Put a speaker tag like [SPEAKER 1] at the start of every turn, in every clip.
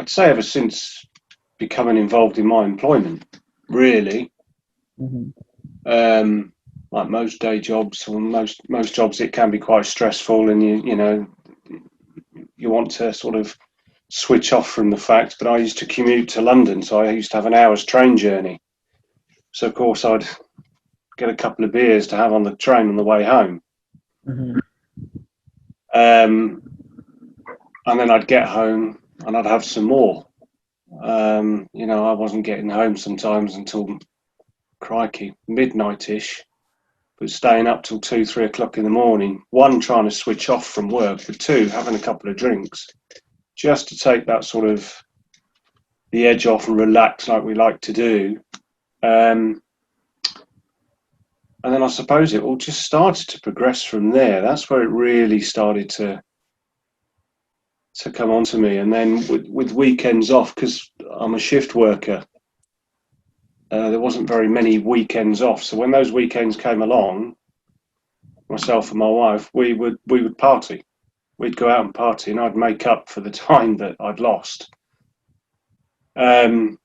[SPEAKER 1] I'd say ever since becoming involved in my employment, really.
[SPEAKER 2] Mm-hmm.
[SPEAKER 1] Like most day jobs or most jobs, it can be quite stressful, and you want to sort of switch off from the fact. But I used to commute to London, so I used to have an hour's train journey. So of course I'd get a couple of beers to have on the train on the way home.
[SPEAKER 2] Mm-hmm.
[SPEAKER 1] And then I'd get home and I'd have some more. I wasn't getting home sometimes until, crikey, midnight-ish, but staying up till 2-3 o'clock in the morning, one, trying to switch off from work, but two, having a couple of drinks, just to take that sort of the edge off and relax like we like to do. And then I suppose it all just started to progress from there. That's where it really started to come on to me. And then with weekends off, because I'm a shift worker, there wasn't very many weekends off. So when those weekends came along, myself and my wife, we would party. We'd go out and party, and I'd make up for the time that I'd lost. And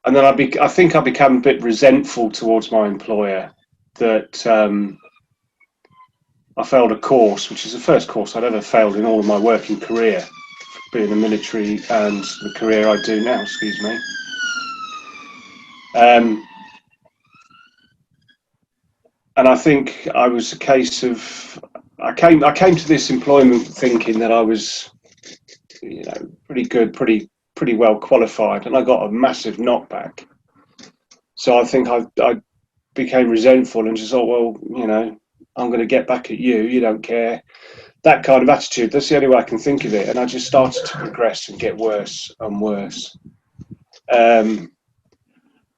[SPEAKER 1] then I think I became a bit resentful towards my employer that I failed a course, which is the first course I'd ever failed in all of my working career, being in the military and the career I do now. Excuse me. And I think I was a case of I came to this employment thinking that I was, pretty good, pretty well qualified, and I got a massive knockback. So I think I became resentful and just thought, well, I'm going to get back at you. You don't care. That kind of attitude. That's the only way I can think of it. And I just started to progress and get worse and worse.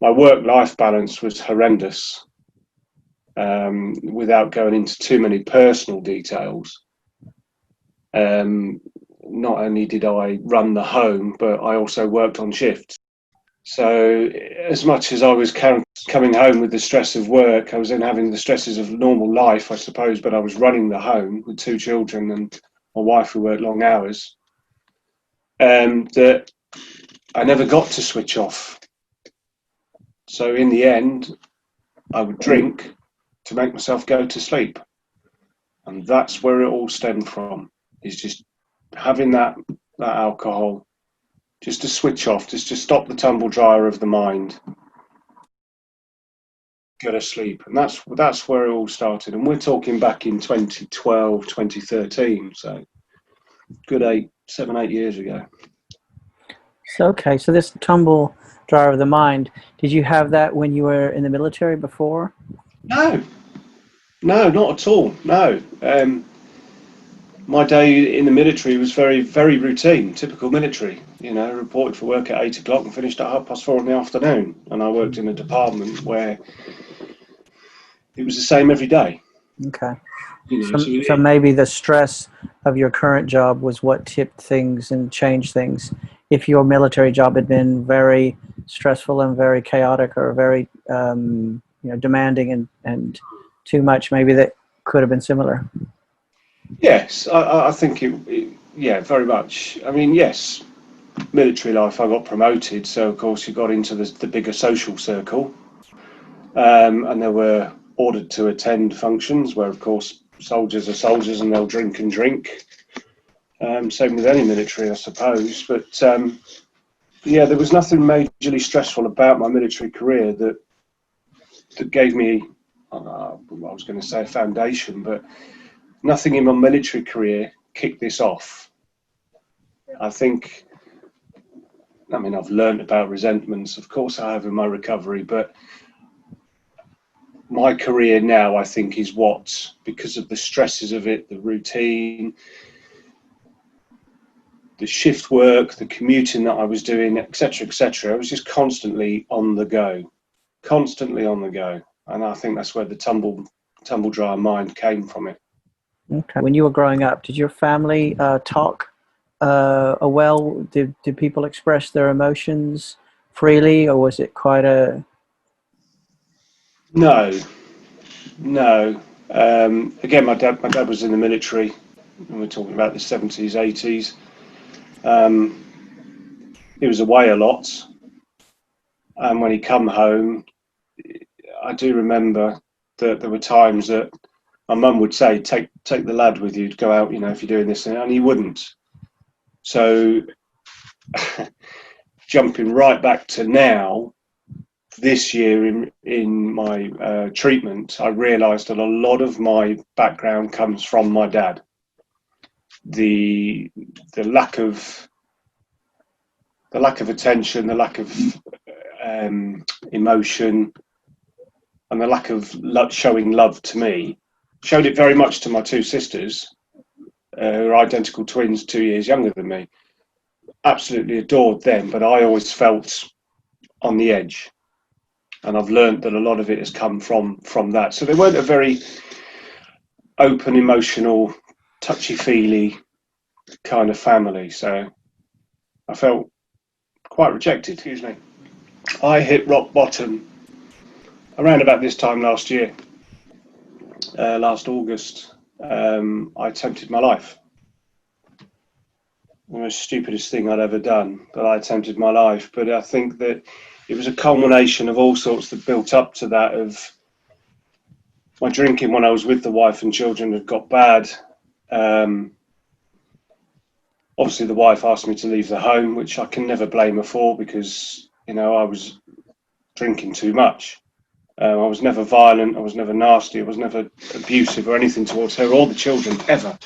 [SPEAKER 1] My work-life balance was horrendous. Without going into too many personal details, not only did I run the home, but I also worked on shifts. So as much as I was coming home with the stress of work, I was then having the stresses of normal life, I suppose, but I was running the home with 2 children and my wife who worked long hours, that I never got to switch off. So in the end, I would drink to make myself go to sleep. And that's where it all stemmed from, is just having that alcohol, just to switch off, just to stop the tumble dryer of the mind, go to sleep. And that's where it all started. And we're talking back in 2012, 2013, so good 7, 8 years ago.
[SPEAKER 2] So this tumble dryer of the mind, did you have that when you were in the military before?
[SPEAKER 1] No, not at all. No. My day in the military was very, very routine, typical military. Reported for work at 8 o'clock and finished at 4:30 in the afternoon. And I worked in a department where it was the same every day.
[SPEAKER 2] Okay. So maybe the stress of your current job was what tipped things and changed things. If your military job had been very stressful and very chaotic, or very demanding and too much, maybe that could have been similar.
[SPEAKER 1] Yes, I think it, very much. I mean, yes, military life, I got promoted, so of course you got into the bigger social circle, and they were ordered to attend functions where, of course, soldiers are soldiers and they'll drink and drink. Same with any military, I suppose. But there was nothing majorly stressful about my military career that gave me, I was going to say a foundation, but nothing in my military career kicked this off. I've learned about resentments, of course I have, in my recovery, but my career now, I think, is because of the stresses of it, the routine, the shift work, the commuting that I was doing, etc., etc. I was just constantly on the go. And I think that's where the tumble dryer mind came from it.
[SPEAKER 2] Okay. When you were growing up, did your family talk well? Did people express their emotions freely, or was it quite a...
[SPEAKER 1] No. Again, my dad was in the military, and we're talking about the 70s, 80s. He was away a lot, and when he come home, I do remember that there were times that my mum would say, take the lad with you to go out, if you're doing this, and he wouldn't. So jumping right back to now, this year in my treatment, I realised that a lot of my background comes from my dad. The lack of attention, the lack of emotion, and the lack of showing love to me, showed it very much to my two sisters, who are identical twins, 2 years younger than me. Absolutely adored them, but I always felt on the edge. And I've learned that a lot of it has come from that. So they weren't a very open, emotional, touchy-feely kind of family. So I felt quite rejected. Excuse me. I hit rock bottom around about this time last year. Last August, I attempted my life. The most stupidest thing I'd ever done, but I attempted my life. But I think that it was a culmination of all sorts that built up to that, of my drinking when I was with the wife and children had got bad. Obviously the wife asked me to leave the home, which I can never blame her for, because I was drinking too much. I was never violent, I was never nasty, I was never abusive or anything towards her or the children, ever.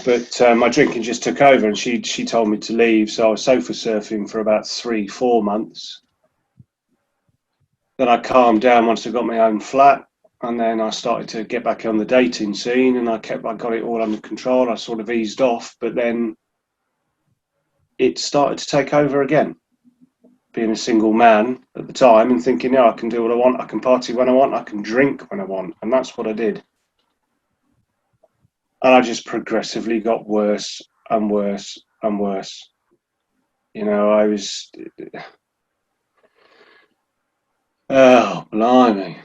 [SPEAKER 1] But my drinking just took over, and she told me to leave. So I was sofa surfing for about 3-4 months. Then I calmed down once I got my own flat, and then I started to get back on the dating scene, and I got it all under control. I sort of eased off, but then it started to take over again. Being a single man at the time and thinking, I can do what I want, I can party when I want, I can drink when I want, and that's what I did. And I just progressively got worse and worse and worse. I was, oh, blimey.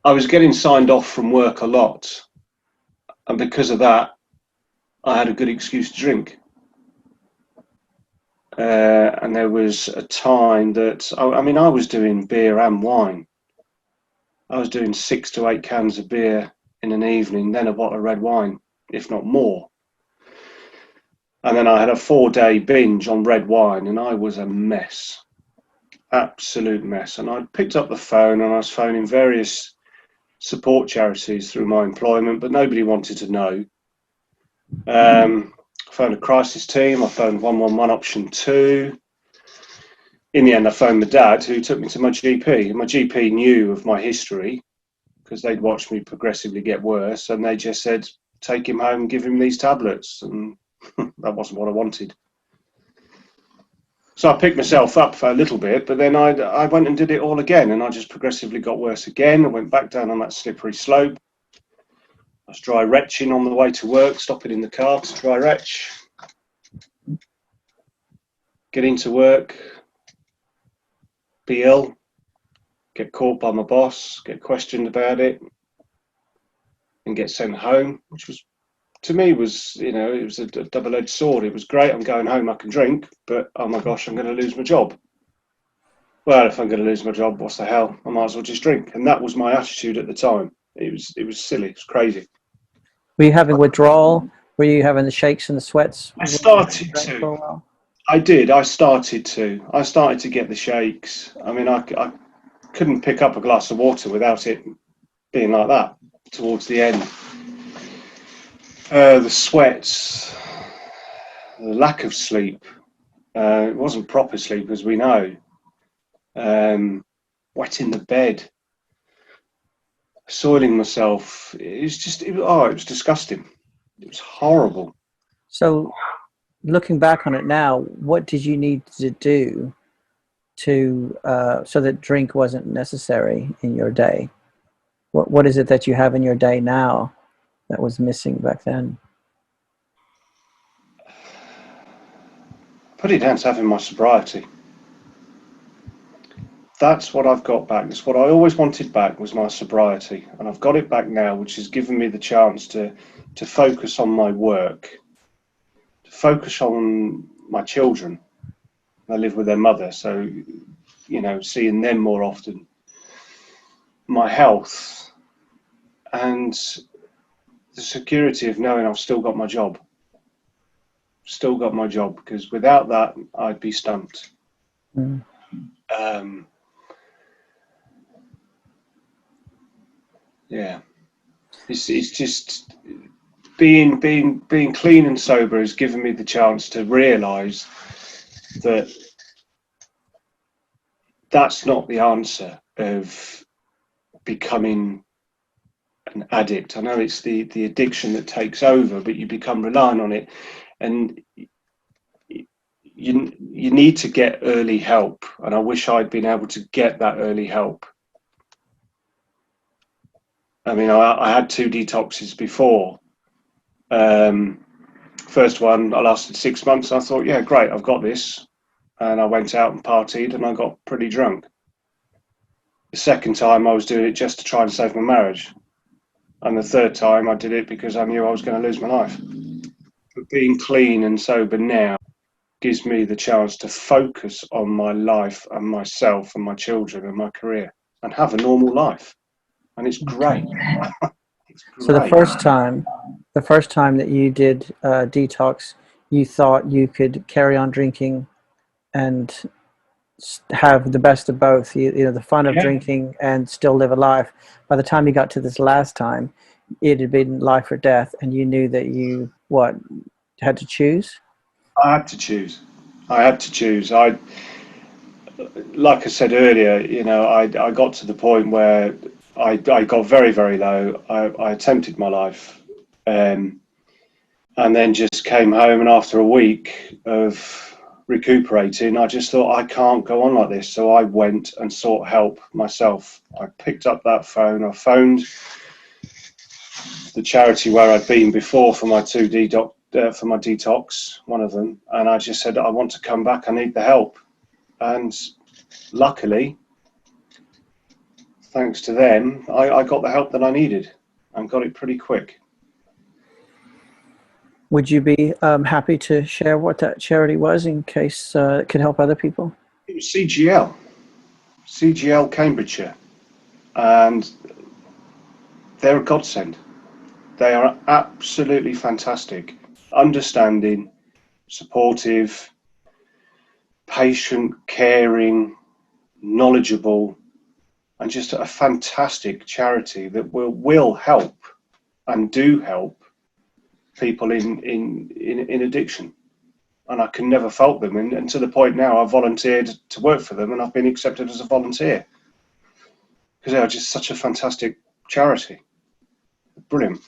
[SPEAKER 1] I was getting signed off from work a lot. And because of that, I had a good excuse to drink. And there was a time that, I was doing beer and wine. I was doing 6 to 8 cans of beer in an evening, then a bottle of red wine, if not more. And then I had a 4-day binge on red wine, and I was a mess, absolute mess. And I picked up the phone, and I was phoning various support charities through my employment, but nobody wanted to know. I phoned a crisis team, I phoned 111 option 2. In the end, I phoned my dad, who took me to my GP. My GP knew of my history because they'd watched me progressively get worse, and they just said, take him home, give him these tablets. And that wasn't what I wanted. So I picked myself up for a little bit, but then I went and did it all again, and I just progressively got worse again. I went back down on that slippery slope. I was dry retching on the way to work, stopping in the car to dry retch. Get into work, be ill, get caught by my boss, get questioned about it, and get sent home, which was, to me, was, it was a double-edged sword. It was great, I'm going home, I can drink, but oh my gosh, I'm going to lose my job. Well, if I'm going to lose my job, what's the hell? I might as well just drink. And that was my attitude at the time. It was silly, it was crazy.
[SPEAKER 2] Were you having withdrawal? Were you having the shakes and the sweats?
[SPEAKER 1] I started to. For a while? I did. I started to get the shakes. I couldn't pick up a glass of water without it being like that towards the end. The sweats, the lack of sleep. It wasn't proper sleep, as we know. Wetting the bed, soiling myself. It was disgusting. It was horrible.
[SPEAKER 2] So, looking back on it now, what did you need to do to so that drink wasn't necessary in your day? What is it that you have in your day now that was missing back then?
[SPEAKER 1] Put it down to having my sobriety. That's what I've got back. It's what I always wanted back, was my sobriety, and I've got it back now, which has given me the chance to focus on my work, to focus on my children. I live with their mother, so seeing them more often, my health, and the security of knowing I've still got my job. Because without that, I'd be stumped. Yeah, it's just being clean and sober has given me the chance to realise that that's not the answer of becoming an addict. I know it's the addiction that takes over, but you become reliant on it, and you need to get early help. And I wish I'd been able to get that early help. I mean, I had 2 detoxes before. First one, I lasted 6 months. I thought, yeah, great, I've got this. And I went out and partied, and I got pretty drunk. The second time, I was doing it just to try and save my marriage. And the third time, I did it because I knew I was going to lose my life. But being clean and sober now gives me the chance to focus on my life and myself and my children and my career and have a normal life. And it's great. It's great.
[SPEAKER 2] So the first time that you did detox, you thought you could carry on drinking and have the best of both, the fun of drinking and still live a life. By the time you got to this last time, it had been life or death, and you knew that you had to choose.
[SPEAKER 1] I had to choose. Like I said earlier, I got to the point where I got very, very low. I attempted my life, and then just came home, and after a week of recuperating, I just thought, I can't go on like this. So I went and sought help myself. I picked up that phone. I phoned the charity where I'd been before for my detox, one of them, and I just said, I want to come back. I need the help. And luckily, thanks to them, I got the help that I needed and got it pretty quick.
[SPEAKER 2] Would you be happy to share what that charity was in case it could help other people?
[SPEAKER 1] It was CGL Cambridgeshire, and they're a godsend. They are absolutely fantastic, understanding, supportive, patient, caring, knowledgeable, and just a fantastic charity that will help and do help people in addiction. And I can never fault them. And to the point now, I've volunteered to work for them, and I've been accepted as a volunteer because they are just such a fantastic charity. Brilliant.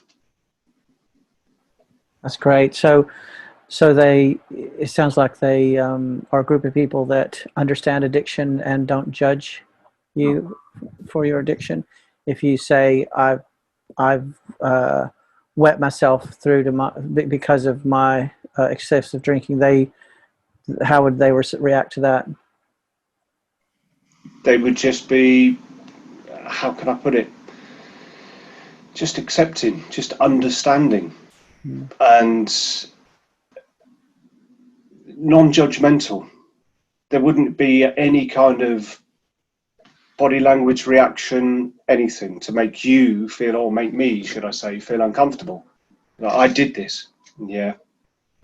[SPEAKER 2] That's great. So it sounds like they are a group of people that understand addiction and don't judge you for your addiction. If you say, I've wet myself through because of my excessive drinking, how would they react to that?
[SPEAKER 1] They would just be, how can I put it? Just accepting, just understanding, and non-judgmental. There wouldn't be any kind of body language reaction, anything to make you feel, or make me, should I say, feel uncomfortable. Like, I did this, yeah.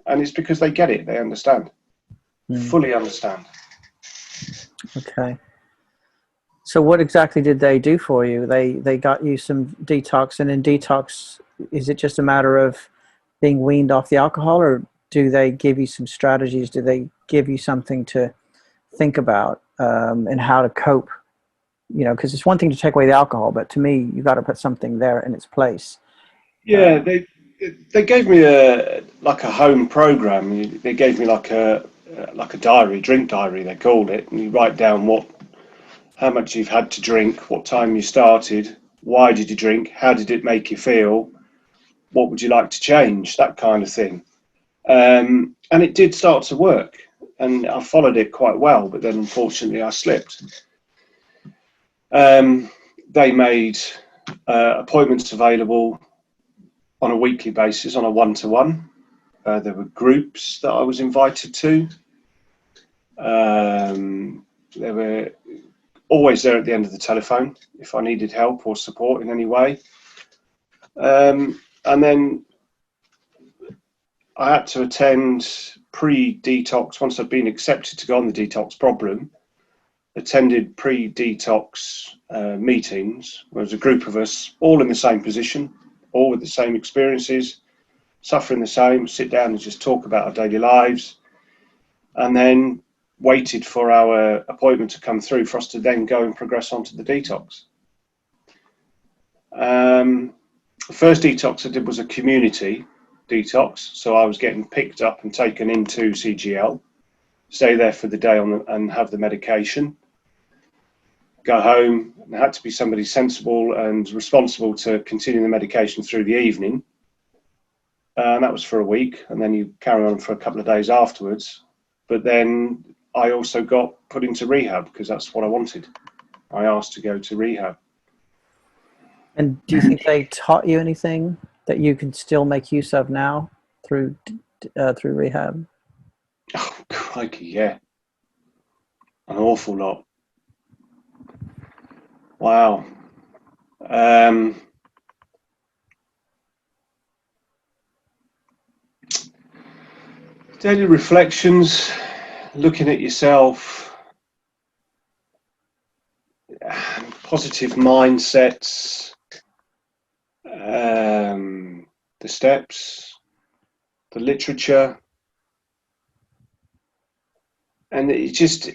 [SPEAKER 1] And it's because they get it, they understand, fully understand.
[SPEAKER 2] Okay. So what exactly did they do for you? They got you some detox, and in detox, is it just a matter of being weaned off the alcohol, or do they give you some strategies? Do they give you something to think about and how to cope? Because it's one thing to take away the alcohol, but to me, you got to put something there in its place.
[SPEAKER 1] Yeah, they gave me a home program. They gave me like a diary, drink diary, they called it, and you write down how much you've had to drink, what time you started, why did you drink, how did it make you feel, what would you like to change, that kind of thing. And it did start to work, and I followed it quite well, but then unfortunately I slipped. They made appointments available on a weekly basis, on a one-to-one. There were groups that I was invited to. They were always there at the end of the telephone if I needed help or support in any way. And then I had to attend pre-detox, once I'd been accepted to go on the detox program, attended pre-detox meetings, where there was a group of us all in the same position, all with the same experiences, suffering the same, sit down and just talk about our daily lives, and then waited for our appointment to come through for us to then go and progress on to the detox. The first detox I did was a community detox, so I was getting picked up and taken into CGL, stay there for the day and have the medication, go home, and there had to be somebody sensible and responsible to continue the medication through the evening. And that was for a week, and then you carry on for a couple of days afterwards. But then I also got put into rehab because that's what I wanted. I asked to go to rehab.
[SPEAKER 2] And do you think they taught you anything that you can still make use of now through rehab?
[SPEAKER 1] Oh, crikey, yeah. An awful lot. Wow. Daily reflections, looking at yourself, positive mindsets, the steps, the literature, and it just,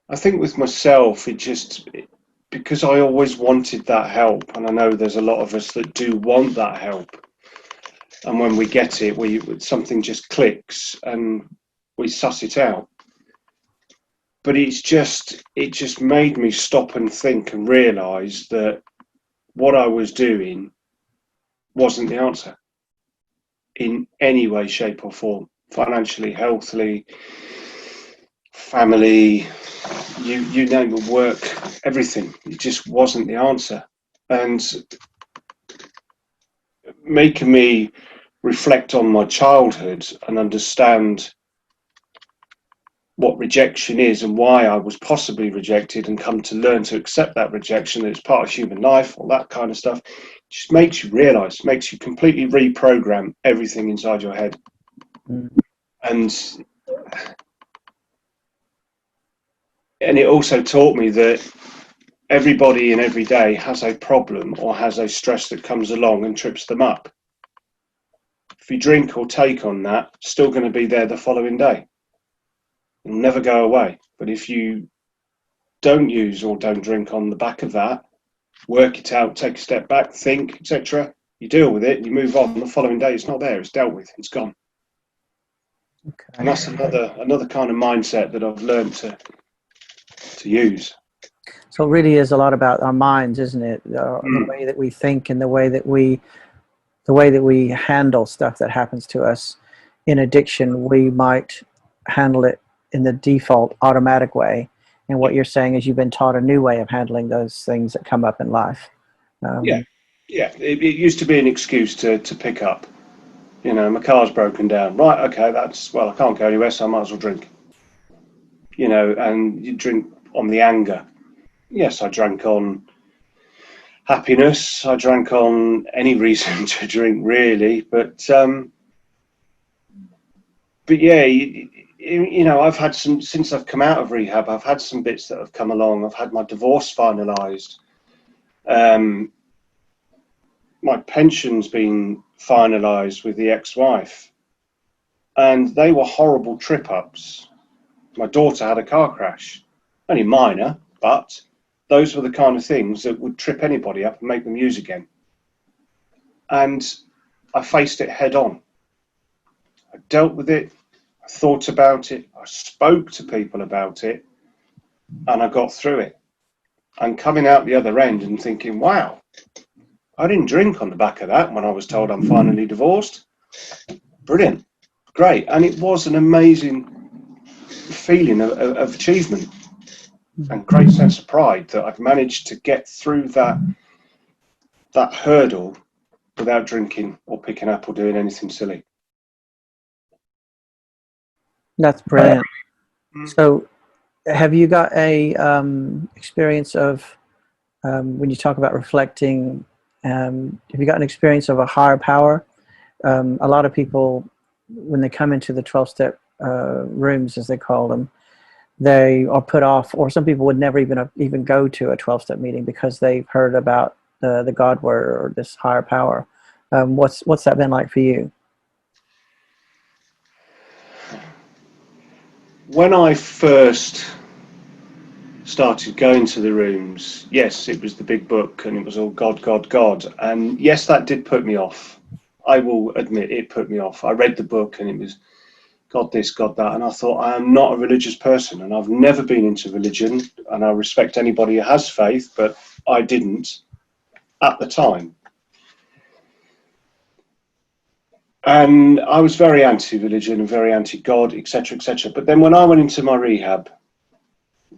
[SPEAKER 1] I think with myself, because I always wanted that help, and I know there's a lot of us that do want that help, and when we get it, something just clicks and we suss it out. But it just made me stop and think and realise that what I was doing wasn't the answer in any way, shape or form. Financially, healthily, family, you name it, work, everything. It just wasn't the answer. And making me reflect on my childhood and understand what rejection is and why I was possibly rejected, and come to learn to accept that rejection, that it's part of human life, all that kind of stuff, just makes you realise, makes you completely reprogram everything inside your head. And it also taught me that everybody in every day has a problem or has a stress that comes along and trips them up. If you drink or take on that, it's still going to be there the following day. It'll never go away. But if you don't use or don't drink on the back of that, work it out, take a step back, think, etc., you deal with it, you move on. The following day, it's not there, it's dealt with, it's gone. Okay. And that's another kind of mindset that I've learned to use.
[SPEAKER 2] So it really is a lot about our minds, isn't it? The way that we think and the way that we handle stuff that happens to us. In addiction, we might handle it in the default automatic way. And what you're saying is you've been taught a new way of handling those things that come up in life.
[SPEAKER 1] Yeah. It used to be an excuse to pick up. You know, my car's broken down. Right, okay, I can't go anywhere, so I might as well drink. You know, and you drink on the anger. Yes, I drank on happiness. I drank on any reason to drink, really. But yeah, you know, I've had some, since I've come out of rehab, I've had some bits that have come along. I've had my divorce finalised. My pension's been finalised with the ex-wife. And they were horrible trip-ups. My daughter had a car crash. Only minor, but those were the kind of things that would trip anybody up and make them use again. And I faced it head on. I dealt with it. I thought about it. I spoke to people about it. And I got through it. And coming out the other end and thinking, wow, I didn't drink on the back of that when I was told I'm finally divorced. Brilliant. Great. And it was an amazing feeling of achievement. and great sense of pride that I've managed to get through that hurdle without drinking or picking up or doing anything silly.
[SPEAKER 2] That's brilliant. So have you got a experience of, when you talk about reflecting, have you got an experience of a higher power? A lot of people, when they come into the 12-step rooms, as they call them, they are put off, or some people would never even go to a 12-step meeting because they've heard about the God word or this higher power. What's that been like for you?
[SPEAKER 1] When I first started going to the rooms, yes, it was the big book and it was all God, God, God. And yes, that did put me off. I will admit it put me off. I read the book and it was God this, God that. And I thought, I am not a religious person and I've never been into religion. And I respect anybody who has faith, but I didn't at the time. And I was very anti-religion and very anti-God, etc., etc. But then when I went into my rehab,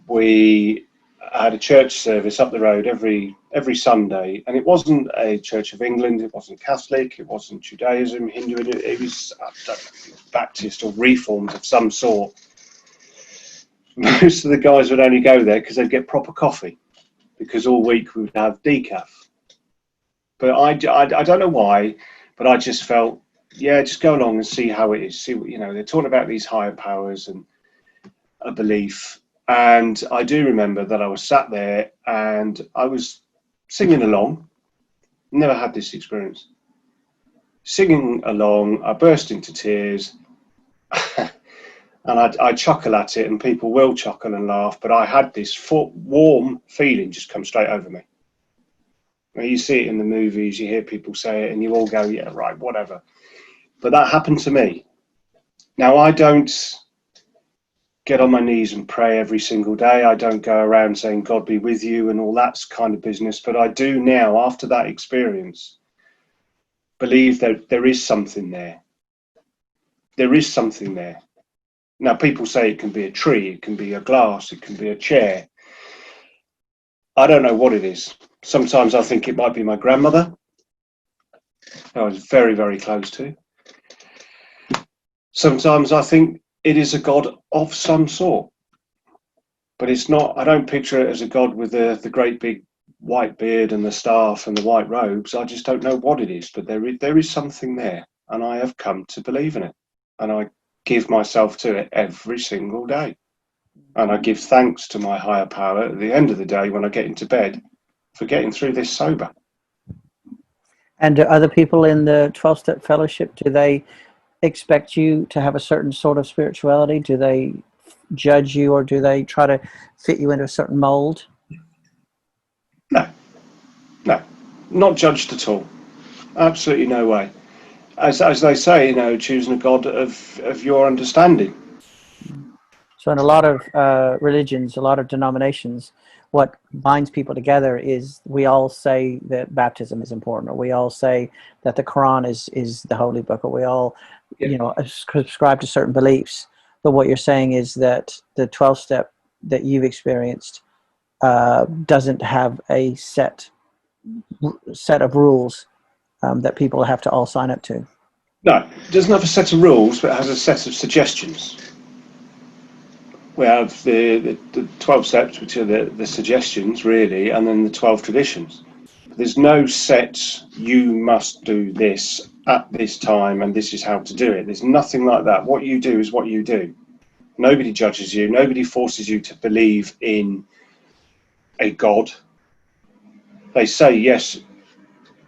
[SPEAKER 1] we had a church service up the road every Sunday, and it wasn't a Church of England, it wasn't Catholic, it wasn't Judaism, Hinduism, it was, I don't know, it was Baptist or Reformed of some sort. Most of the guys would only go there because they'd get proper coffee, because all week we would have decaf. But I don't know why, but I just felt, yeah, just go along and see how it is. See what, they're talking about these higher powers and a belief. And I do remember that I was sat there and I was singing along. Never had this experience. Singing along, I burst into tears. And I chuckle at it, and people will chuckle and laugh, but I had this warm feeling just come straight over me. You see it in the movies, you hear people say it, and you all go, yeah, right, whatever. But that happened to me. Now, I don't get on my knees and pray every single day. I don't go around saying, God be with you and all that kind of business. But I do now, after that experience, believe that there is something there. There is something there. Now, people say it can be a tree, it can be a glass, it can be a chair. I don't know what it is. Sometimes I think it might be my grandmother, I was very, very close to. Sometimes I think it is a God of some sort, but it's not. I don't picture it as a God with the great big white beard and the staff and the white robes. I just don't know what it is, but there is something there, and I have come to believe in it, and I give myself to it every single day, and I give thanks to my higher power at the end of the day when I get into bed for getting through this sober.
[SPEAKER 2] And do other people in the 12-step fellowship, do they expect you to have a certain sort of spirituality? Do they judge you, or do they try to fit you into a certain mold?
[SPEAKER 1] No, not judged at all. Absolutely no way. As they say, choosing a God of your understanding.
[SPEAKER 2] So in a lot of religions, a lot of denominations, what binds people together is we all say that baptism is important, or we all say that the Quran is the holy book, or we all, subscribe to certain beliefs. But what you're saying is that the 12-step that you've experienced doesn't have a set of rules that people have to all sign up to.
[SPEAKER 1] No, it doesn't have a set of rules, but it has a set of suggestions. We have the 12 steps, which are the suggestions, really, and then the 12 traditions. There's no set, you must do this at this time, and this is how to do it. There's nothing like that. What you do is what you do. Nobody judges you. Nobody forces you to believe in a God. They say, yes,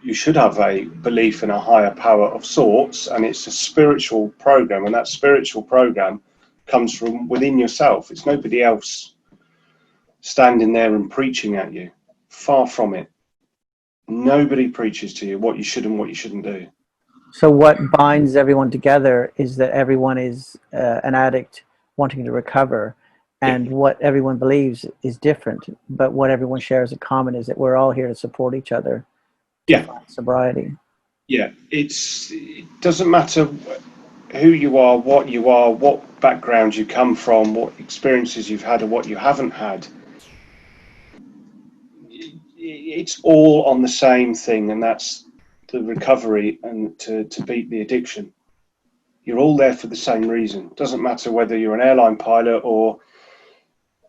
[SPEAKER 1] you should have a belief in a higher power of sorts, and it's a spiritual program, and that spiritual program comes from within yourself. It's nobody else standing there and preaching at you. Far from it. Nobody preaches to you what you should and what you shouldn't do.
[SPEAKER 2] So what binds everyone together is that everyone is an addict wanting to recover, and what everyone believes is different, but what everyone shares in common is that we're all here to support each other to find sobriety.
[SPEAKER 1] Yeah, it doesn't matter who you are, what background you come from, what experiences you've had or what you haven't had. it's all on the same thing, and that's the recovery and to beat the addiction. You're all there for the same reason. It doesn't matter whether you're an airline pilot or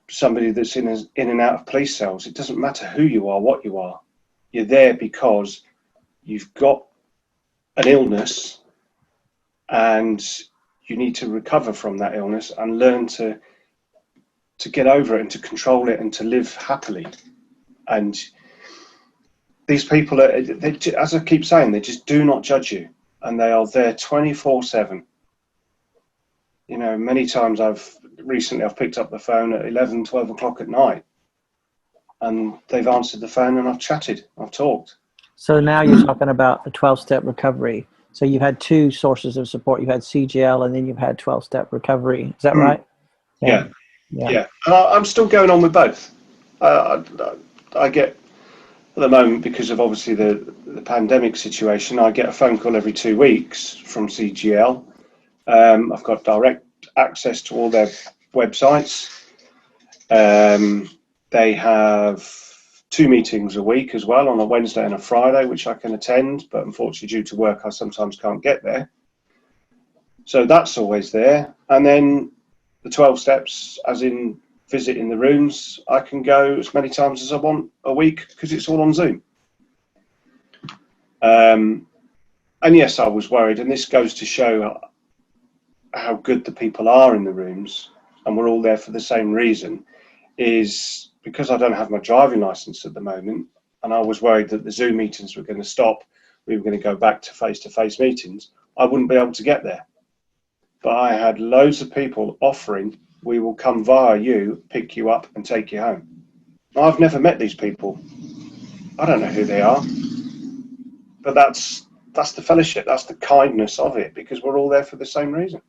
[SPEAKER 1] somebody that's in and out of police cells. It doesn't matter who you are, what you are. You're there because you've got an illness and you need to recover from that illness and learn to get over it and to control it and to live happily. And these people, as I keep saying, they just do not judge you, and they are there 24/7. You know, many times I've picked up the phone at 11, 12 o'clock at night, and they've answered the phone, and I've chatted, I've talked.
[SPEAKER 2] So now you're talking about the 12-step recovery. So you've had two sources of support. You've had CGL, and then you've had 12-step recovery. Is that right?
[SPEAKER 1] Yeah. I'm still going on with both. I get, at the moment, because of obviously the pandemic situation, I get a phone call every 2 weeks from CGL. I've got direct access to all their websites. They have 2 meetings a week as well, on a Wednesday and a Friday, which I can attend, but unfortunately due to work I sometimes can't get there. So that's always there. And then the 12 steps, as in visiting the rooms, I can go as many times as I want a week because it's all on Zoom. And yes, I was worried, and this goes to show how good the people are in the rooms, and we're all there for the same reason, is because I don't have my driving license at the moment, and I was worried that the Zoom meetings were going to stop, we were going to go back to face-to-face meetings, I wouldn't be able to get there. But I had loads of people offering, we will come via you, pick you up and take you home. Now, I've never met these people. I don't know who they are. But that's the fellowship, that's the kindness of it, because we're all there for the same reason.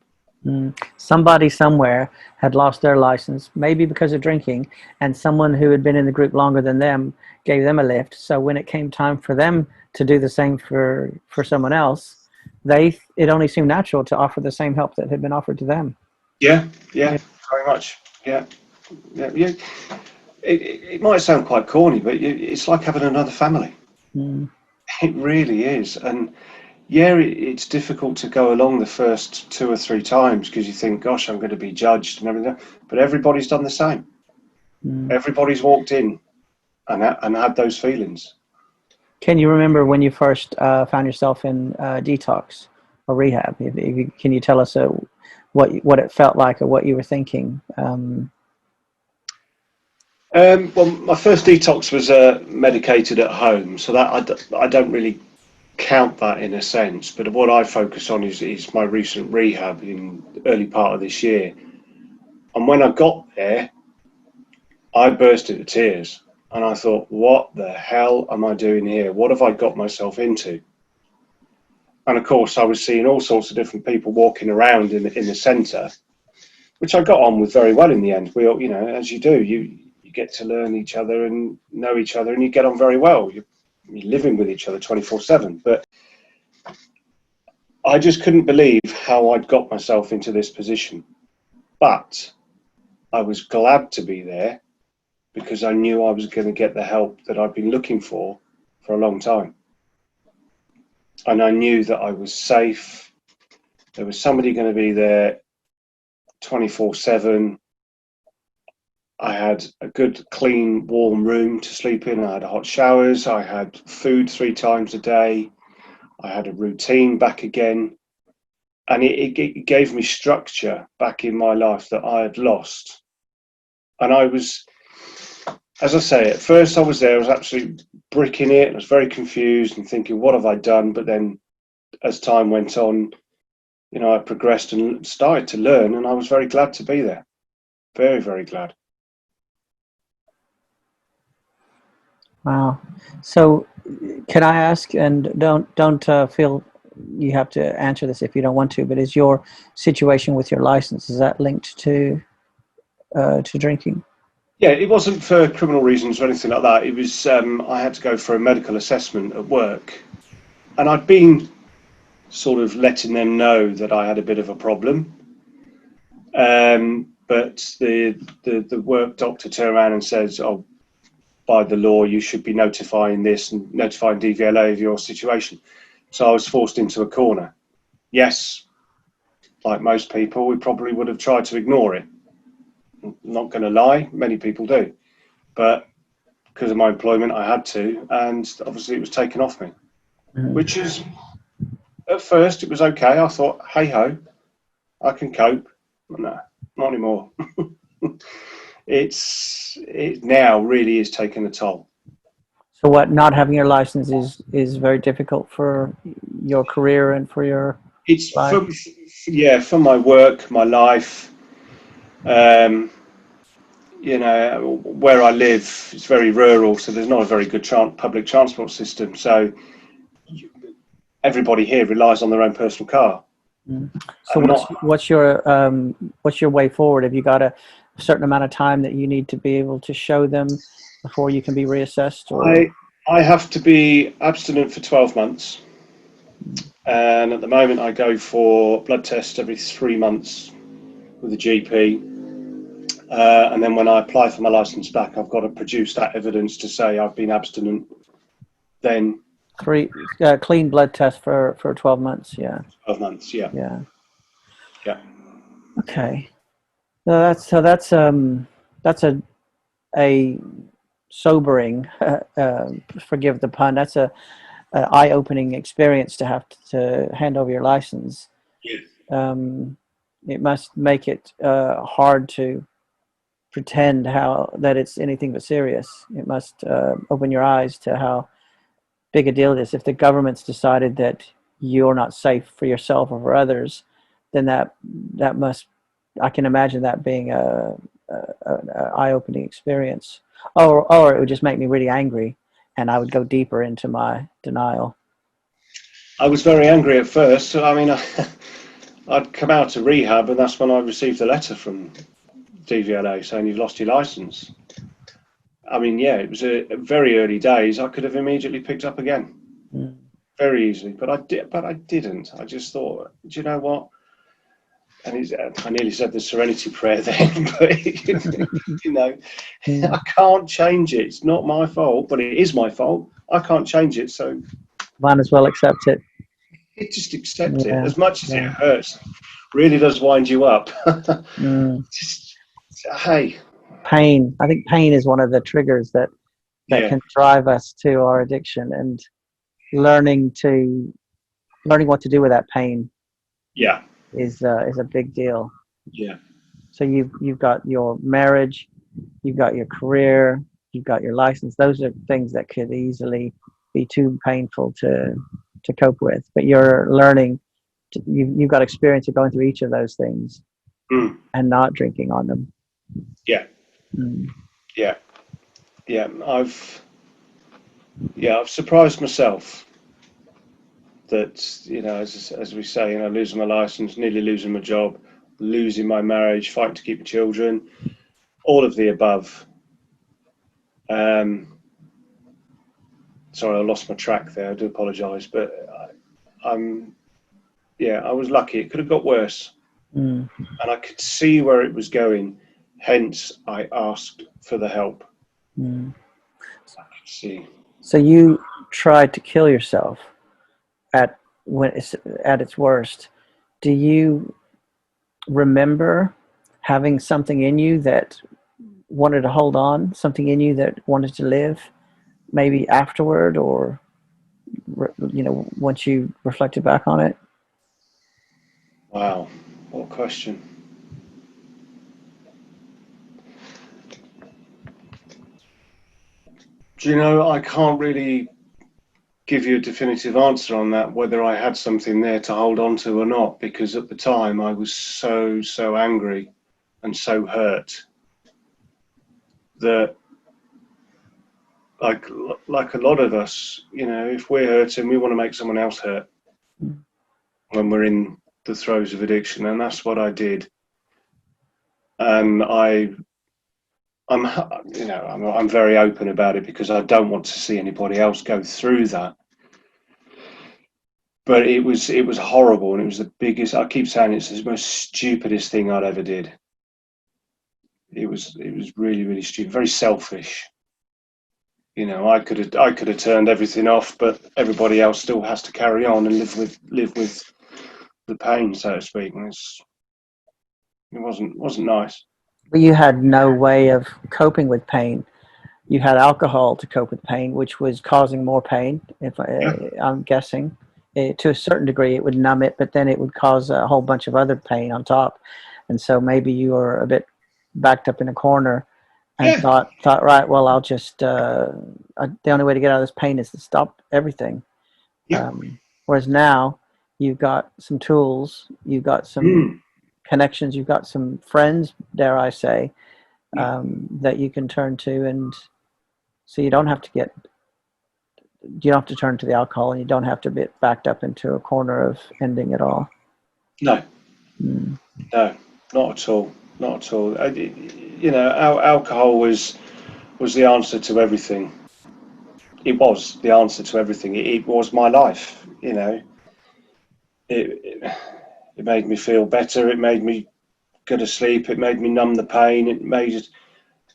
[SPEAKER 2] Somebody somewhere had lost their license, maybe because of drinking, and someone who had been in the group longer than them gave them a lift. So when it came time for them to do the same for someone else, it only seemed natural to offer the same help that had been offered to them.
[SPEAKER 1] Yeah, very much. Yeah. It might sound quite corny, but it's like having another family. It really is. And yeah, it's difficult to go along the first 2 or 3 times because you think, gosh, I'm going to be judged and everything. But everybody's done the same. Everybody's walked in and had those feelings.
[SPEAKER 2] Can you remember when you first found yourself in detox or rehab? Can you tell us what it felt like or what you were thinking?
[SPEAKER 1] Well, my first detox was medicated at home, so that I don't really count that in a sense. But what I focus on is my recent rehab in the early part of this year. And when I got there, I burst into tears, and I thought, what the hell am I doing here? What have I got myself into? And of course, I was seeing all sorts of different people walking around in the centre, which I got on with very well in the end. We all, you know, as you do, you get to learn each other and know each other, and you get on very well. You're living with each other 24/7. But I just couldn't believe how I'd got myself into this position. But I was glad to be there because I knew I was going to get the help that I've been looking for a long time. And I knew that I was safe. There was somebody going to be there 24/7. I had a good, clean, warm room to sleep in. I had hot showers. I had food 3 times a day. I had a routine back again. And it gave me structure back in my life that I had lost. And I was, as I say, at first I was there, I was absolutely bricking it. I was very confused and thinking, what have I done? But then as time went on, you know, I progressed and started to learn, and I was very glad to be there. Very, very glad.
[SPEAKER 2] Wow. So can I ask, and don't feel you have to answer this if you don't want to, but is your situation with your license, is that linked to drinking?
[SPEAKER 1] Yeah, it wasn't for criminal reasons or anything like that. It was, I had to go for a medical assessment at work, and I'd been sort of letting them know that I had a bit of a problem. But the work doctor turned around and says, oh, by the law, you should be notifying this and notifying DVLA of your situation. So I was forced into a corner. Yes, like most people, we probably would have tried to ignore it. I'm not going to lie, many people do. But because of my employment, I had to, and obviously it was taken off me, which is, at first, it was okay. I thought, hey ho, I can cope. No, not anymore. It now really is taking a toll.
[SPEAKER 2] So what, not having your license is very difficult for your career and for your
[SPEAKER 1] It's
[SPEAKER 2] life?
[SPEAKER 1] for my work, my life. You know, where I live, it's very rural, so there's not a very good public transport system. So everybody here relies on their own personal car.
[SPEAKER 2] So what's your way forward? Have you got a certain amount of time that you need to be able to show them before you can be reassessed? Or
[SPEAKER 1] I have to be abstinent for 12 months. And at the moment I go for blood tests every 3 months with a GP. And then when I apply for my license back, I've got to produce that evidence to say I've been abstinent. Then
[SPEAKER 2] 3 clean blood test for 12 months. Yeah.
[SPEAKER 1] 12 months. Yeah.
[SPEAKER 2] Yeah.
[SPEAKER 1] Yeah.
[SPEAKER 2] Okay. That's a sobering, forgive the pun. That's a eye-opening experience to have to hand over your license.
[SPEAKER 1] Yes.
[SPEAKER 2] It must make it hard to pretend that it's anything but serious. It must open your eyes to how big a deal it is. If the government's decided that you're not safe for yourself or for others, then that must, I can imagine that being a eye-opening experience. Or it would just make me really angry, and I would go deeper into my denial.
[SPEAKER 1] I was very angry at first. So, I mean, I'd come out of rehab, and that's when I received a letter from DVLA saying you've lost your license. I mean, yeah, it was a very early days. I could have immediately picked up again very easily, but I didn't. I just thought, do you know what? And I nearly said the Serenity Prayer then, but you know, I can't change it. It's not my fault, but it is my fault. I can't change it, so
[SPEAKER 2] might as well accept it.
[SPEAKER 1] Just accept it. As much as it hurts, really does wind you up. Just, hey.
[SPEAKER 2] Pain. I think pain is one of the triggers that can drive us to our addiction, and learning what to do with that pain.
[SPEAKER 1] Yeah.
[SPEAKER 2] Is a big deal.
[SPEAKER 1] Yeah.
[SPEAKER 2] So you've got your marriage, you've got your career, you've got your license. Those are things that could easily be too painful to cope with. But you're learning. You've got experience of going through each of those things and not drinking on them.
[SPEAKER 1] Yeah. Yeah. Yeah. I've surprised myself. That, you know, as we say, you know, losing my license, nearly losing my job, losing my marriage, fighting to keep the children, all of the above. Sorry, I lost my track there. I do apologise, but I was lucky. It could have got worse, and I could see where it was going. Hence, I asked for the help. I could see.
[SPEAKER 2] So you tried to kill yourself at its worst. Do you remember having something in you that wanted to hold on, something in you that wanted to live, maybe afterward, or, you know, once you reflected back on it?
[SPEAKER 1] Wow, what a question. Do you know, I can't really give you a definitive answer on that, whether I had something there to hold on to or not, because at the time I was so angry and so hurt that, like a lot of us, you know, if we're hurting, we want to make someone else hurt when we're in the throes of addiction, and that's what I did. And I'm very open about it because I don't want to see anybody else go through that. But it was horrible, and it was the biggest. I keep saying it's the most stupidest thing I'd ever did. It was really, really stupid, very selfish. You know, I could have turned everything off, but everybody else still has to carry on and live with the pain, so to speak. And it wasn't nice.
[SPEAKER 2] But you had no way of coping with pain. You had alcohol to cope with pain, which was causing more pain.
[SPEAKER 1] Yeah.
[SPEAKER 2] I'm guessing, to a certain degree, it would numb it, but then it would cause a whole bunch of other pain on top. And so maybe you were a bit backed up in a corner and
[SPEAKER 1] Yeah.
[SPEAKER 2] thought, right, well, I'll just the only way to get out of this pain is to stop everything.
[SPEAKER 1] Yeah.
[SPEAKER 2] Whereas now you've got some tools, you've got some connections, you've got some friends, dare I say, that you can turn to, and so you don't have to turn to the alcohol, and you don't have to get backed up into a corner of ending it all.
[SPEAKER 1] No. No, not at all. Not at all. You know, alcohol was the answer to everything. It was the answer to everything. It was my life. You know, it made me feel better. It made me go to sleep. It made me numb the pain. It made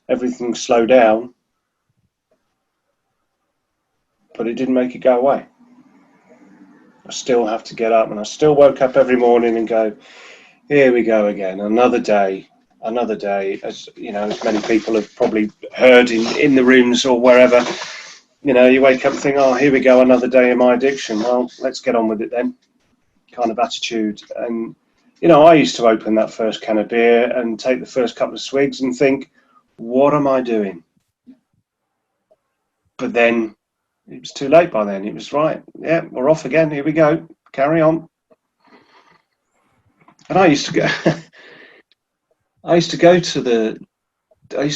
[SPEAKER 1] everything slow down. But it didn't make it go away. I still have to get up, and I still woke up every morning and go, here we go again, another day. As you know, as many people have probably heard in the rooms or wherever, you know, you wake up and think, oh, here we go, another day in my addiction. Well, let's get on with it then, kind of attitude. And, you know, I used to open that first can of beer and take the first couple of swigs and think, what am I doing? But then it was too late by then. It was right. Yeah, we're off again. Here we go. Carry on. And I used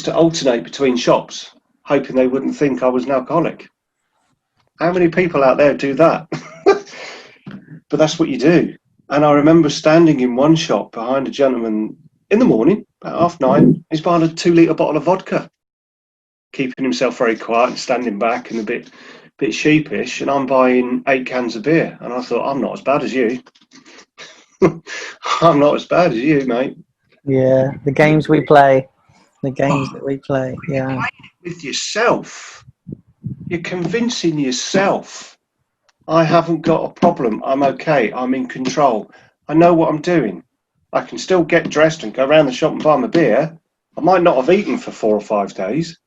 [SPEAKER 1] to alternate between shops, hoping they wouldn't think I was an alcoholic. How many people out there do that? But that's what you do. And I remember standing in one shop behind a gentleman in the morning, about 9:30. He's buying a 2-litre bottle of vodka, keeping himself very quiet and standing back and a bit sheepish. And I'm buying 8 cans of beer. And I thought, I'm not as bad as you. I'm not as bad as you, mate.
[SPEAKER 2] Yeah, the games we play. The games that we play, yeah.
[SPEAKER 1] With yourself. You're convincing yourself, I haven't got a problem. I'm okay. I'm in control. I know what I'm doing. I can still get dressed and go around the shop and buy my beer. I might not have eaten for 4 or 5 days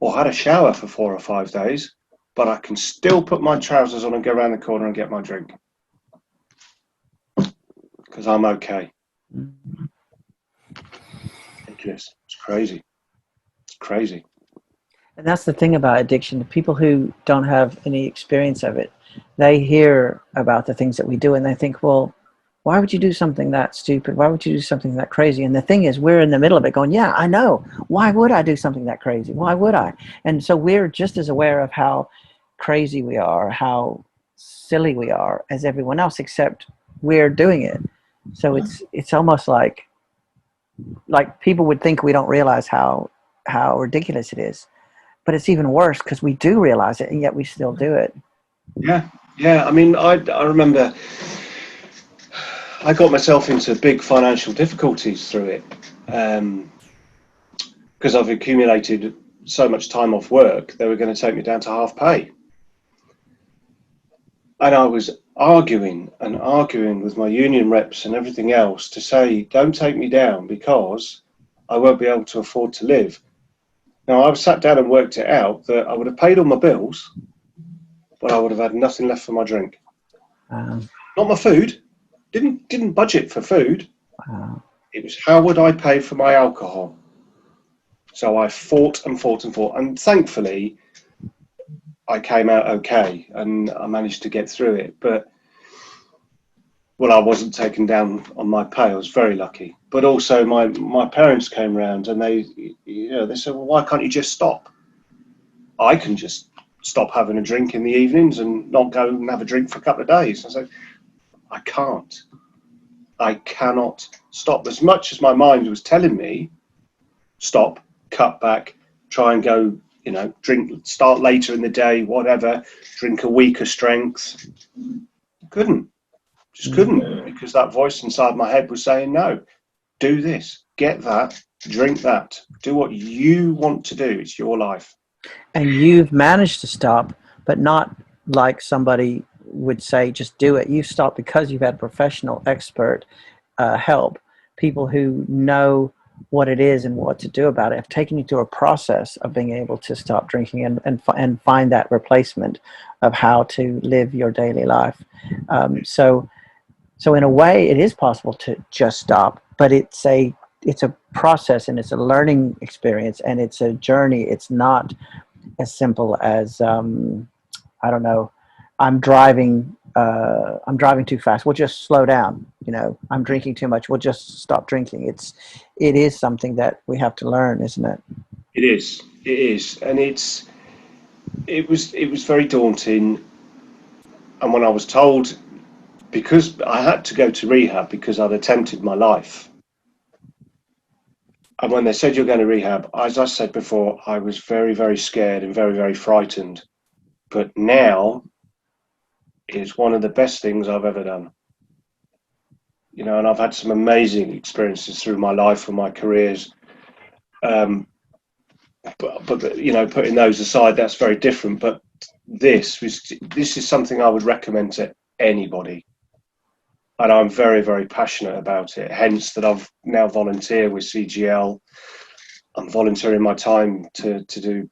[SPEAKER 1] or had a shower for 4 or 5 days, but I can still put my trousers on and go around the corner and get my drink. Because I'm okay. Ridiculous. It's crazy. It's crazy.
[SPEAKER 2] And that's the thing about addiction. The people who don't have any experience of it, they hear about the things that we do and they think, well, why would you do something that stupid? Why would you do something that crazy? And the thing is, we're in the middle of it going, yeah, I know. Why would I do something that crazy? Why would I? And so we're just as aware of how crazy we are, how silly we are as everyone else, except we're doing it. So it's almost like people would think we don't realize how ridiculous it is. But it's even worse because we do realize it, and yet we still do it.
[SPEAKER 1] Yeah. I mean, I remember I got myself into big financial difficulties through it because I've accumulated so much time off work. They were going to take me down to half pay. And I was arguing with my union reps and everything else to say, don't take me down because I won't be able to afford to live. Now, I've sat down and worked it out that I would have paid all my bills, but I would have had nothing left for my drink. Not my food. Didn't budget for food. It was how would I pay for my alcohol? So I fought and fought and fought. And thankfully, I came out okay and I managed to get through it. But, well, I wasn't taken down on my pay. I was very lucky. But also my parents came round and they said, well, why can't you just stop? I can just stop having a drink in the evenings and not go and have a drink for a couple of days. I said, I can't. I cannot stop. As much as my mind was telling me, stop, cut back, try and go, drink, start later in the day, whatever, drink a weaker strength. Couldn't. Just couldn't, because that voice inside my head was saying, no, do this, get that, drink that, do what you want to do. It's your life.
[SPEAKER 2] And you've managed to stop, but not like somebody would say, just do it. You stopped because you've had professional expert help, people who know what it is and what to do about it, have taken you through a process of being able to stop drinking and find that replacement of how to live your daily life. So in a way, it is possible to just stop, but it's a process and it's a learning experience and it's a journey. It's not as simple as I don't know, I'm driving too fast. We'll just slow down. You know, I'm drinking too much. We'll just stop drinking. It is something that we have to learn, isn't it?
[SPEAKER 1] It is. It is, and it was very daunting. And when I was told, because I had to go to rehab because I'd attempted my life, and when they said you're going to rehab, as I said before, I was very, very scared and very, very frightened. But now it's one of the best things I've ever done. You know, and I've had some amazing experiences through my life and my careers. But you know, putting those aside, that's very different. But this is something I would recommend to anybody, and I'm very, very passionate about it. Hence, that I've now volunteered with CGL. I'm volunteering my time to do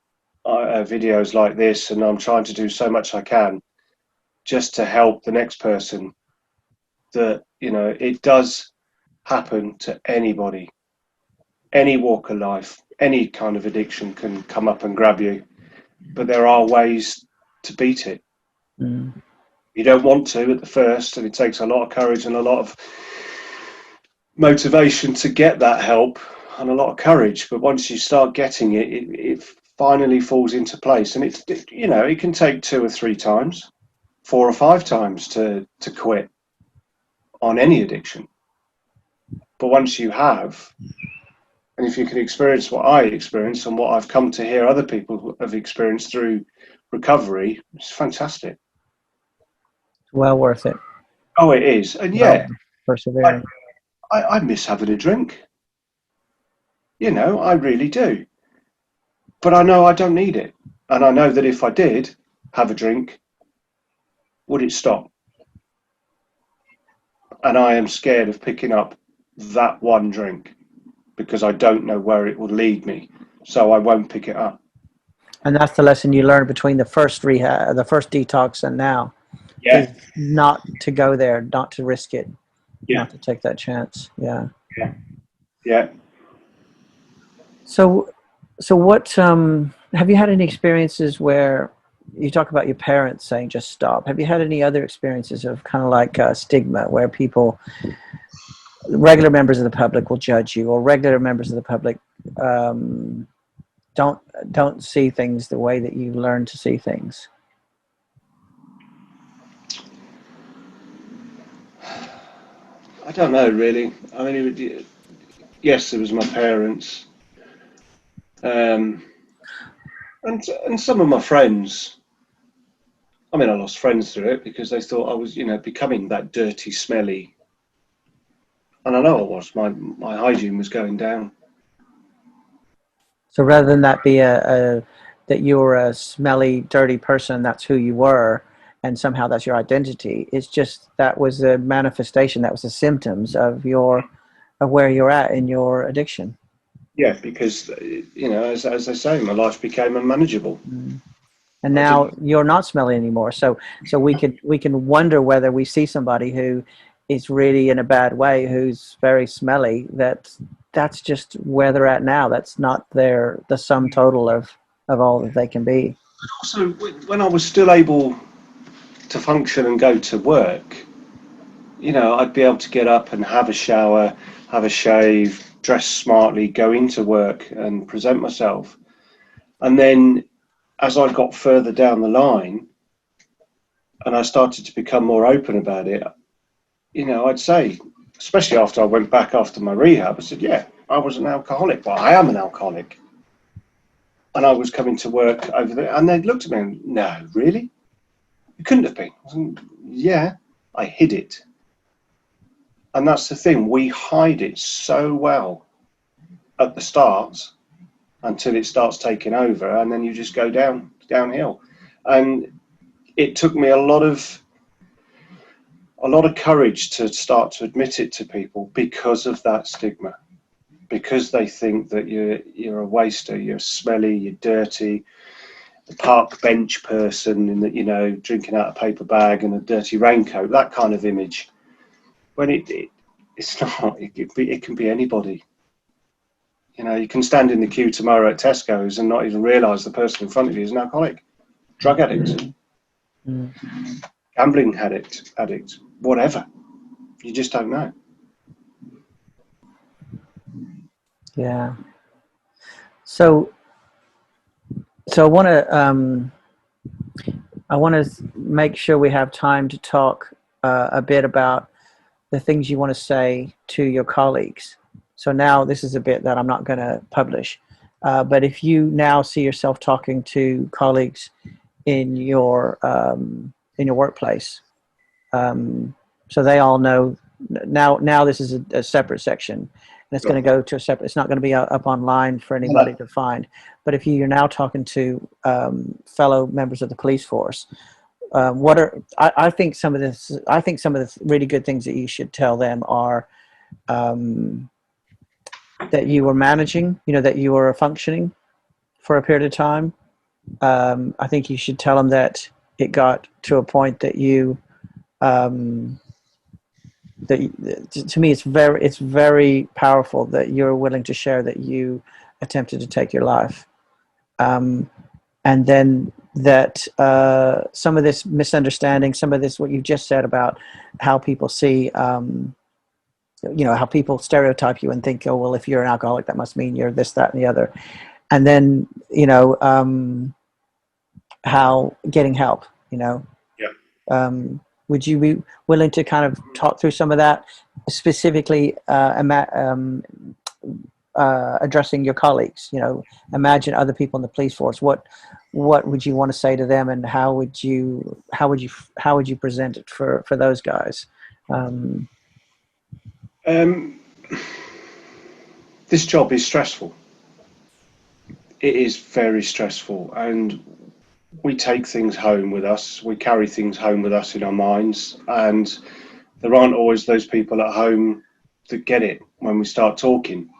[SPEAKER 1] videos like this, and I'm trying to do so much I can just to help the next person. That, you know, it does happen to anybody, any walk of life, any kind of addiction can come up and grab you, but there are ways to beat it. You don't want to at the first, and it takes a lot of courage and a lot of motivation to get that help and a lot of courage. But once you start getting it, it finally falls into place. And you know, it can take 2 or 3 times, 4 or 5 times to quit on any addiction. But once you have, and if you can experience what I experienced and what I've come to hear other people have experienced through recovery, it's fantastic.
[SPEAKER 2] Well worth it.
[SPEAKER 1] Oh, it is. And yeah,
[SPEAKER 2] persevering.
[SPEAKER 1] I miss having a drink. You know, I really do. But I know I don't need it. And I know that if I did have a drink, would it stop? And I am scared of picking up that one drink because I don't know where it will lead me. So I won't pick it up.
[SPEAKER 2] And that's the lesson you learned between the first rehab, the first detox, and now.
[SPEAKER 1] Yeah.
[SPEAKER 2] Is not to go there, not to risk it,
[SPEAKER 1] Yeah.
[SPEAKER 2] not to take that chance. Yeah.
[SPEAKER 1] Yeah. Yeah.
[SPEAKER 2] So what, have you had any experiences where you talk about your parents saying just stop? Have you had any other experiences of kind of like stigma where people, regular members of the public will judge you, or regular members of the public don't see things the way that you learn to see things?
[SPEAKER 1] I don't know, really. I mean, yes, there was my parents, and some of my friends. I mean, I lost friends through it because they thought I was, you know, becoming that dirty, smelly. And I know I was. My hygiene was going down.
[SPEAKER 2] So rather than that be that you're a smelly, dirty person, that's who you were, and somehow that's your identity. It's just that was a manifestation. That was the symptoms of where you're at in your addiction.
[SPEAKER 1] Yeah, because, you know, as I say, my life became unmanageable.
[SPEAKER 2] And now you're not smelly anymore. So we can wonder whether we see somebody who is really in a bad way, who's very smelly, that's just where they're at now. That's not the sum total of all that they can be.
[SPEAKER 1] Also, when I was still able to function and go to work, you know, I'd be able to get up and have a shower, have a shave, dress smartly, go into work and present myself. And then as I got further down the line and I started to become more open about it, you know, I'd say, especially after I went back after my rehab, I said, yeah, I was an alcoholic, but I am an alcoholic. And I was coming to work over there, and they looked at me and, no, really? You couldn't have been. I said, yeah, I hid it. And that's the thing, we hide it so well at the start until it starts taking over, and then you just go downhill. And it took me a lot of courage to start to admit it to people because of that stigma, because they think that you're a waster, you're smelly, you're dirty, a park bench person, in that, you know, drinking out a paper bag and a dirty raincoat, that kind of image. When it's not. It can be anybody. You know, you can stand in the queue tomorrow at Tesco's and not even realise the person in front of you is an alcoholic, drug addict, gambling addict, whatever. You just don't know.
[SPEAKER 2] Yeah. So I want to make sure we have time to talk a bit about the things you want to say to your colleagues. So now this is a bit that I'm not going to publish, but if you now see yourself talking to colleagues in your workplace, so they all know now this is a separate section, and it's going to go to a separate. It's not going to be up online for anybody to find. But if you're now talking to fellow members of the police force, I think some of the really good things that you should tell them are that you were managing, you know, that you were functioning for a period of time. I think you should tell them that it got to a point that you, to me, it's very powerful that you're willing to share that you attempted to take your life. And then that some of this misunderstanding, some of this, what you just said about how people see, you know, how people stereotype you and think, oh, well, if you're an alcoholic, that must mean you're this, that, and the other. And then, you know, how getting help, you know.
[SPEAKER 1] Yeah.
[SPEAKER 2] Would you be willing to kind of talk through some of that, specifically addressing your colleagues? You know, imagine other people in the police force. What would you want to say to them, and how would you present it for those guys?
[SPEAKER 1] This job is stressful. It is very stressful, and we take things home with us. We carry things home with us in our minds, and there aren't always those people at home that get it when we start talking.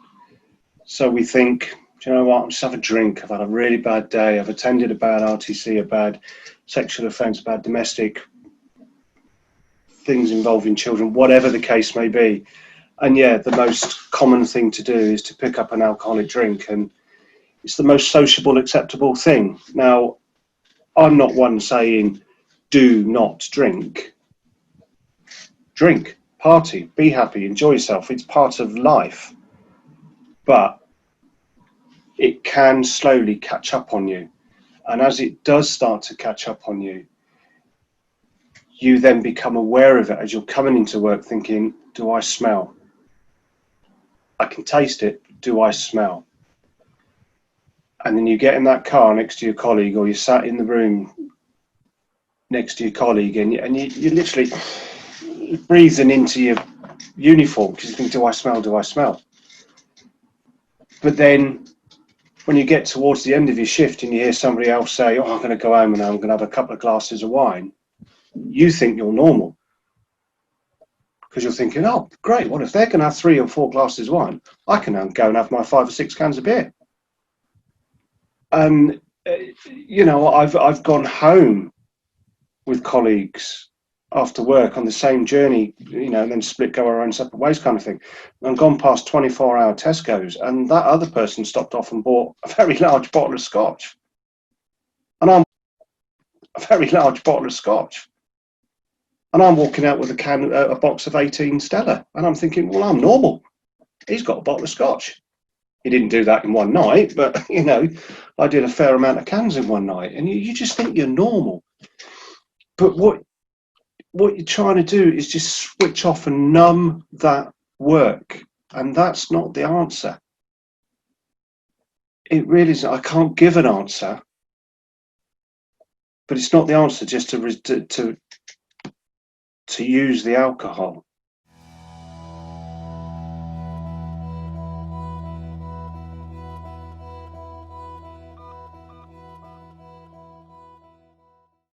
[SPEAKER 1] So we think, do you know what, I'll just have a drink. I've had a really bad day. I've attended a bad RTC, a bad sexual offence, bad domestic things involving children, whatever the case may be. And yeah, the most common thing to do is to pick up an alcoholic drink, and it's the most sociable, acceptable thing. Now, I'm not one saying do not drink. Drink, party, be happy, enjoy yourself. It's part of life. But it can slowly catch up on you. And as it does start to catch up on you, you then become aware of it as you're coming into work thinking, do I smell? I can taste it. Do I smell? And then you get in that car next to your colleague, or you sat in the room next to your colleague, and you're literally breathing into your uniform because you think, do I smell? Do I smell? But then when you get towards the end of your shift and you hear somebody else say, oh, I'm going to go home and I'm going to have a couple of glasses of wine, you think you're normal. Because you're thinking, oh, great, what if they're going to have 3 or 4 glasses of wine? I can now go and have my 5 or 6 cans of beer. And, you know, I've gone home with colleagues after work on the same journey, you know, and then split, go our own separate ways kind of thing. And gone past 24-hour Tesco's, and that other person stopped off and bought a very large bottle of scotch. And I'm a very large bottle of scotch. And I'm walking out with a box of 18 Stella. And I'm thinking, well, I'm normal. He's got a bottle of scotch. He didn't do that in one night, but, you know, I did a fair amount of cans in one night. And you just think you're normal. But what you're trying to do is just switch off and numb that work. And that's not the answer. It really isn't. I can't give an answer. But it's not the answer just to use the alcohol.